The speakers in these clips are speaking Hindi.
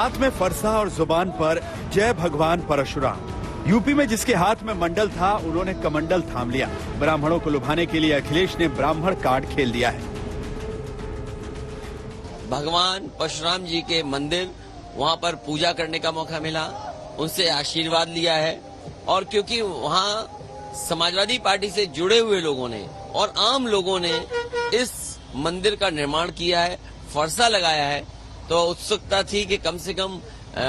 हाथ में फरसा और जुबान पर जय भगवान परशुराम। यूपी में जिसके हाथ में मंडल था उन्होंने कमंडल थाम लिया। ब्राह्मणों को लुभाने के लिए अखिलेश ने ब्राह्मण कार्ड खेल दिया है। भगवान परशुराम जी के मंदिर, वहां पर पूजा करने का मौका मिला, उनसे आशीर्वाद लिया है। और क्योंकि वहां समाजवादी पार्टी से जुड़े हुए लोगों ने और आम लोगों ने इस मंदिर का निर्माण किया है, फरसा लगाया है, तो उत्सुकता थी कि कम से कम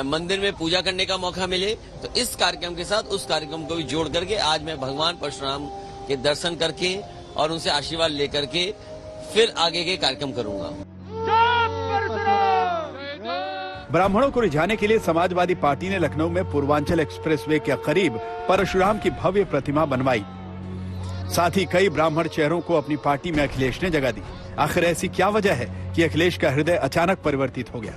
मंदिर में पूजा करने का मौका मिले। तो इस कार्यक्रम के साथ उस कार्यक्रम को भी जोड़ करके आज मैं भगवान परशुराम के दर्शन करके और उनसे आशीर्वाद लेकर के फिर आगे के कार्यक्रम करूंगा। ब्राह्मणों को रिझाने के लिए समाजवादी पार्टी ने लखनऊ में पूर्वांचल एक्सप्रेसवे के करीब परशुराम की भव्य प्रतिमा बनवाई। साथ ही कई ब्राह्मण चेहरों को अपनी पार्टी में अखिलेश ने जगह दी। आखिर ऐसी क्या वजह है कि अखिलेश का हृदय अचानक परिवर्तित हो गया?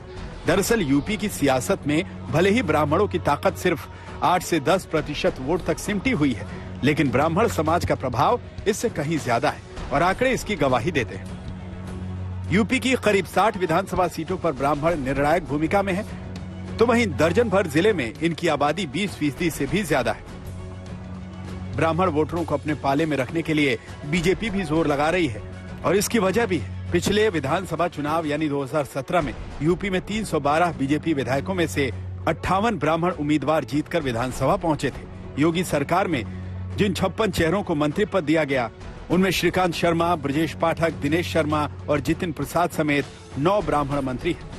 दरअसल यूपी की सियासत में भले ही ब्राह्मणों की ताकत सिर्फ 8 से 10% वोट तक सिमटी हुई है, लेकिन ब्राह्मण समाज का प्रभाव इससे कहीं ज्यादा है और आंकड़े इसकी गवाही देते हैं। यूपी की करीब 60 विधानसभा सीटों पर ब्राह्मण निर्णायक भूमिका में है, तो वहीं दर्जन भर जिले में इनकी आबादी 20% से भी ज्यादा है। ब्राह्मण वोटरों को अपने पाले में रखने के लिए बीजेपी भी जोर लगा रही है और इसकी वजह भी है। पिछले विधानसभा चुनाव यानी 2017 में यूपी में 312 बीजेपी विधायकों में से 58 ब्राह्मण उम्मीदवार जीतकर विधानसभा पहुंचे थे। योगी सरकार में जिन 56 चेहरों को मंत्री पद दिया गया, उनमें श्रीकांत शर्मा, ब्रजेश पाठक, दिनेश शर्मा और जितिन प्रसाद समेत 9 ब्राह्मण मंत्री हैं।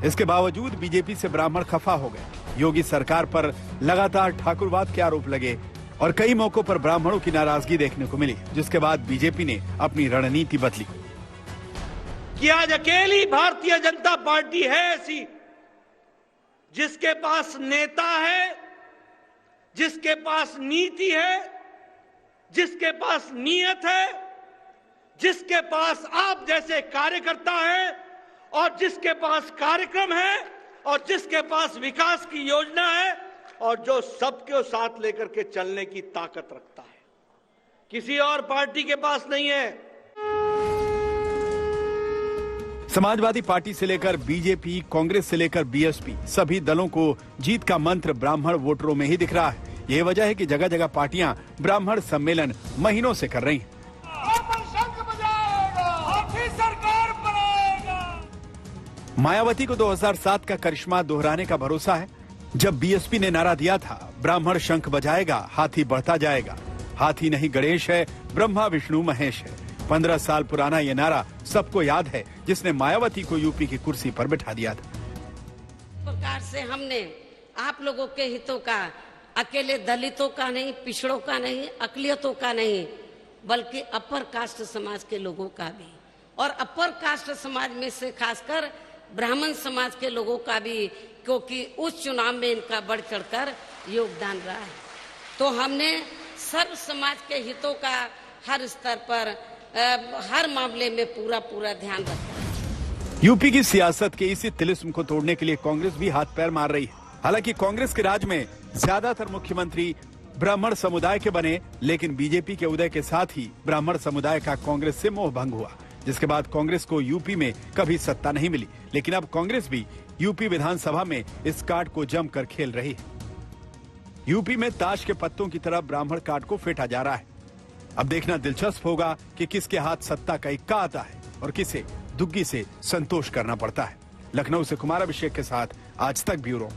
इसके बावजूद बीजेपी से ब्राह्मण खफा हो गए। योगी सरकार पर लगातार ठाकुरवाद के आरोप लगे और कई मौकों पर ब्राह्मणों की नाराजगी देखने को मिली, जिसके बाद बीजेपी ने अपनी रणनीति बदली कि आज अकेली भारतीय जनता पार्टी है ऐसी जिसके पास नेता है, जिसके पास नीति है, जिसके पास नीयत है, जिसके पास आप जैसे कार्यकर्ता हैं और जिसके पास कार्यक्रम है और जिसके पास विकास की योजना है और जो सबको साथ लेकर के चलने की ताकत रखता है। किसी और पार्टी के पास नहीं है। समाजवादी पार्टी से लेकर बीजेपी, कांग्रेस से लेकर बीएसपी, सभी दलों को जीत का मंत्र ब्राह्मण वोटरों में ही दिख रहा है। ये वजह है कि जगह जगह पार्टियां ब्राह्मण सम्मेलन महीनों से कर रही हैं। मायावती को 2007 का करिश्मा दोहराने का भरोसा है। जब बीएसपी ने नारा दिया था, ब्राह्मण शंख बजाएगा, हाथी बढ़ता जाएगा। हाथी नहीं गणेश है, ब्रह्मा विष्णु महेश है। 15 साल पुराना ये नारा सबको याद है, जिसने मायावती को यूपी की कुर्सी पर बिठा दिया था। प्रकार से हमने आप लोगों के हितों का, अकेले दलितों का नहीं, पिछड़ों का नहीं, अकलियतों का नहीं, बल्कि अपर कास्ट समाज के लोगों का भी, और अपर कास्ट समाज में से खासकर ब्राह्मण समाज के लोगों का भी, क्योंकि उस चुनाव में इनका बढ़ चढ़कर योगदान रहा है। तो हमने सर्व समाज के हितों का हर स्तर पर, हर मामले में पूरा ध्यान रखा। यूपी की सियासत के इसी तिलिस्म को तोड़ने के लिए कांग्रेस भी हाथ पैर मार रही है। हालांकि कांग्रेस के राज में ज्यादातर मुख्यमंत्री ब्राह्मण समुदाय के बने, लेकिन बीजेपी के उदय के साथ ही ब्राह्मण समुदाय का कांग्रेस से मोह भंग हुआ, जिसके बाद कांग्रेस को यूपी में कभी सत्ता नहीं मिली। लेकिन अब कांग्रेस भी यूपी विधानसभा में इस कार्ड को जमकर खेल रही है। यूपी में ताश के पत्तों की तरह ब्राह्मण कार्ड को फेंटा जा रहा है। अब देखना दिलचस्प होगा कि किसके हाथ सत्ता का इक्का आता है और किसे दुग्गी से संतोष करना पड़ता है। लखनऊ से कुमार अभिषेक के साथ आज तक ब्यूरो।